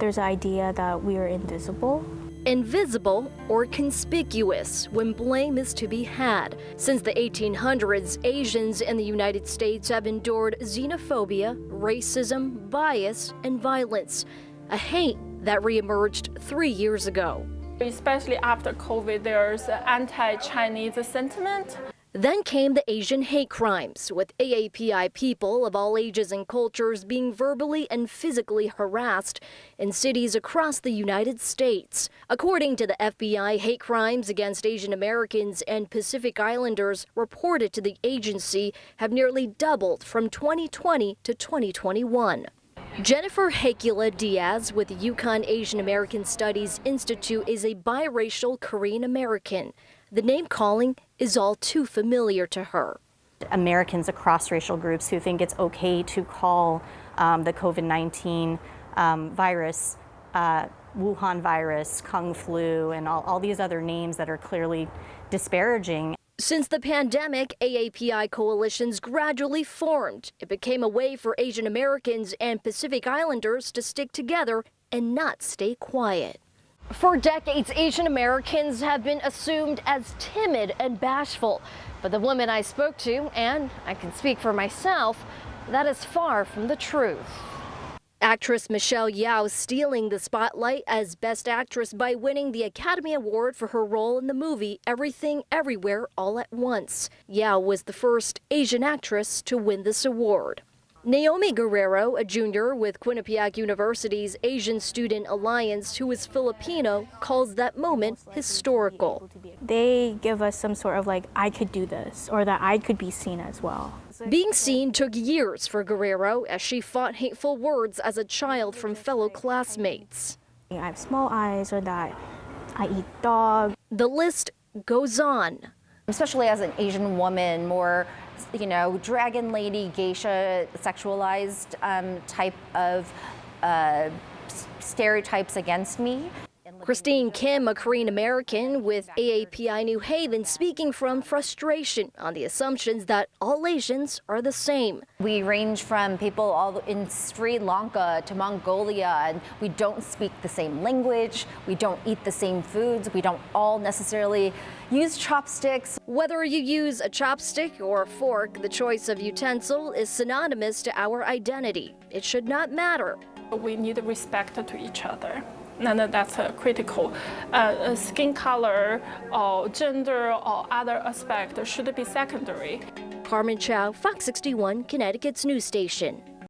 there's an idea that we are invisible. Invisible or conspicuous when blame is to be had. Since the 1800s, Asians in the United States have endured xenophobia, racism, bias, and violence, a hate that reemerged 3 years ago. Especially after COVID, there's anti-Chinese sentiment. Then came the Asian hate crimes, with AAPI people of all ages and cultures being verbally and physically harassed in cities across the United States. According to the FBI, hate crimes against Asian Americans and Pacific Islanders reported to the agency have nearly doubled from 2020 to 2021. Jennifer Hecula Diaz with the Yukon Asian American Studies Institute is a biracial Korean American. The name-calling is all too familiar to her. Americans across racial groups who think it's okay to call the COVID-19 virus Wuhan virus, Kung flu, and all these other names that are clearly disparaging. Since the pandemic, AAPI coalitions gradually formed. It became a way for Asian Americans and Pacific Islanders to stick together and not stay quiet. For decades, Asian Americans have been assumed as timid and bashful. But the women I spoke to, and I can speak for myself, that is far from the truth. Actress Michelle Yeoh stealing the spotlight as Best Actress by winning the Academy Award for her role in the movie Everything Everywhere All at Once. Yeoh was the first Asian actress to win this award. Naomi Guerrero, a junior with Quinnipiac University's Asian Student Alliance who is Filipino, calls that moment historical. They give us some sort of like, I could do this, or that I could be seen as well. Being seen took years for Guerrero as she fought hateful words as a child from fellow classmates. I have small eyes, or that I eat dog. The list goes on. Especially as an Asian woman, more, dragon lady, geisha, sexualized type of stereotypes against me. Christine Kim, a Korean American with AAPI New Haven, speaking from frustration on the assumptions that all Asians are the same. We range from people all in Sri Lanka to Mongolia, and we don't speak the same language, we don't eat the same foods, we don't all necessarily use chopsticks. Whether you use a chopstick or a fork, the choice of utensil is synonymous to our identity. It should not matter. We need respect to each other. And that's critical. Skin color or gender or other aspect should be secondary. Carmen Chow, Fox 61, Connecticut's news station.